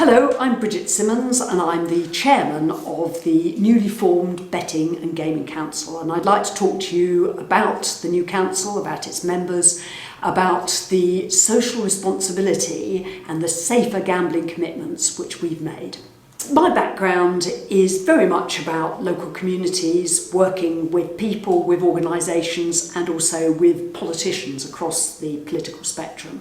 Hello, I'm Brigid Simmonds and I'm the Chairman of the newly formed Betting and Gaming Council, and I'd like to talk to you about the new council, about its members, about the social responsibility and the safer gambling commitments which we've made. My background is very much about local communities, working with people, with organisations and also with politicians across the political spectrum.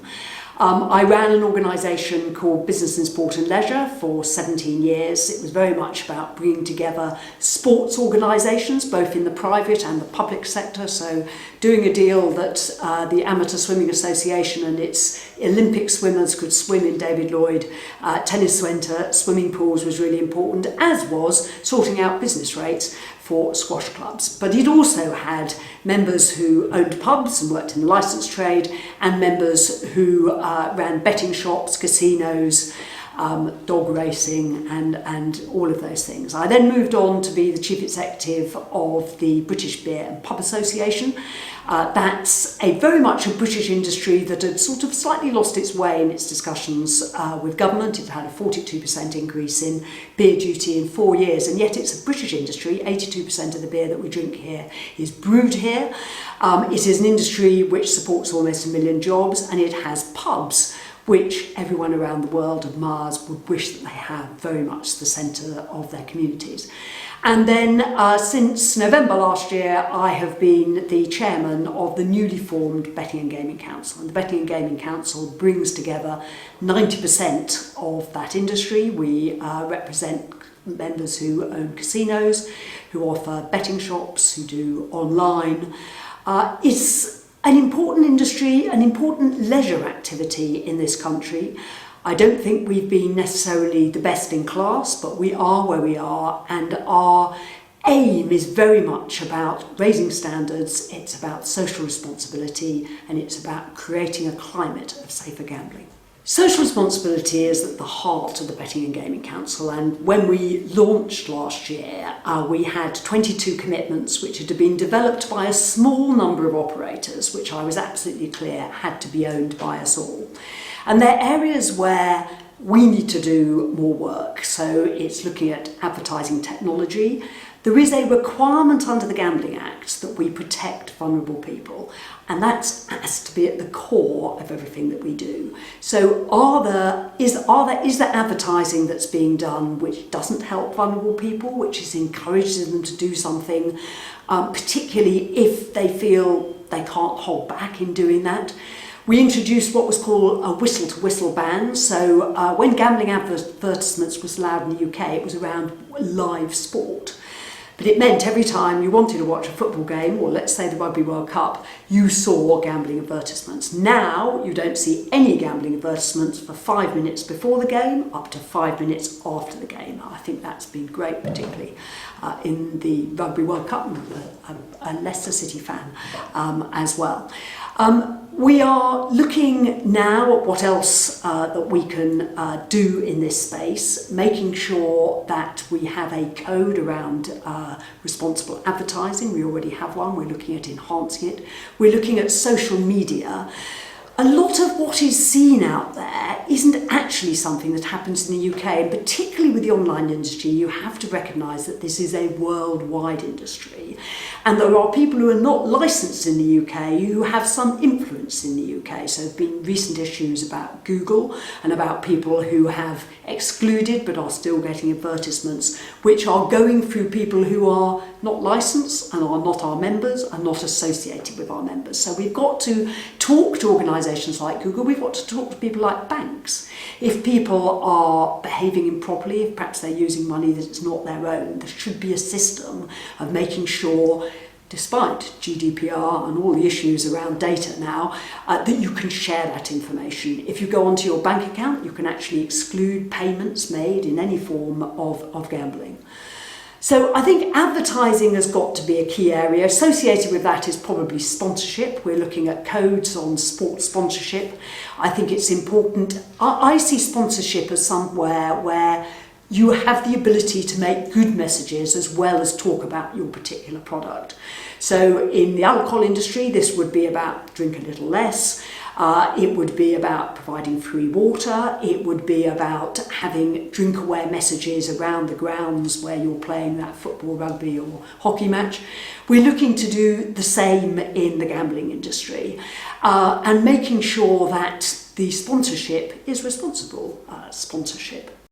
I ran an organisation called Business in Sport and Leisure for 17 years. It was very much about bringing together sports organisations, both in the private and the public sector. So doing a deal that the Amateur Swimming Association and its Olympic swimmers could swim in David Lloyd tennis centre, swimming pools was really important, as was sorting out business rates for squash clubs. But it also had members who owned pubs and worked in the licence trade, and members who ran betting shops, casinos, dog racing and all of those things. I then moved on to be the Chief Executive of the British Beer and Pub Association. That's very much a British industry that had sort of slightly lost its way in its discussions with government. It had a 42% increase in beer duty in 4 years, and yet it's a British industry. 82% of the beer that we drink here is brewed here. It is an industry which supports almost 1 million jobs, and it has pubs which everyone around the world admires, would wish that they had very much the centre of their communities. And then since November last year, I have been the chairman of the newly formed Betting and Gaming Council. And the Betting and Gaming Council brings together 90% of that industry. We represent members who own casinos, who offer betting shops, who do online. It's an important industry, an important leisure activity in this country. I don't think we've been necessarily the best in class, but we are where we are, and our aim is very much about raising standards, it's about social responsibility, and it's about creating a climate of safer gambling. Social responsibility is at the heart of the Betting and Gaming Council, and when we launched last year, we had 22 commitments which had been developed by a small number of operators, which I was absolutely clear had to be owned by us all. And they're areas where we need to do more work. So it's looking at advertising technology. There is a requirement under the Gambling Act that we protect vulnerable people, and that has to be at the core of everything that we do. So is there advertising that's being done which doesn't help vulnerable people, which is encouraging them to do something, particularly if they feel they can't hold back in doing that? We introduced what was called a whistle-to-whistle ban. So when gambling advertisements was allowed in the UK, it was around live sport. But it meant every time you wanted to watch a football game, or let's say the Rugby World Cup, you saw gambling advertisements. Now you don't see any gambling advertisements for 5 minutes before the game, up to 5 minutes after the game. I think that's been great, particularly in the Rugby World Cup. I'm a Leicester City fan as well. We are looking now at what else that we can do in this space, making sure that we have a code around responsible advertising. We already have one. We're looking at enhancing it. We're looking at social media. A lot of what is seen out there isn't actually something that happens in the UK, and particularly with the online industry, you have to recognise that this is a worldwide industry. And there are people who are not licensed in the UK who have some influence in the UK. So there have been recent issues about Google and about people who have excluded but are still getting advertisements which are going through people who are not licensed and are not our members and not associated with our members. So we've got to talk to organisations like Google, we've got to talk to people like banks. If people are behaving improperly, if perhaps they're using money that is not their own, there should be a system of making sure, despite GDPR and all the issues around data now, that you can share that information. If you go onto your bank account, you can actually exclude payments made in any form of gambling. So I think advertising has got to be a key area. Associated with that is probably sponsorship. We're looking at codes on sports sponsorship. I think it's important. I see sponsorship as somewhere where you have the ability to make good messages as well as talk about your particular product. So in the alcohol industry, this would be about drink a little less. It would be about providing free water. It would be about having drink-aware messages around the grounds where you're playing that football, rugby or hockey match. We're looking to do the same in the gambling industry, and making sure that the sponsorship is responsible sponsorship.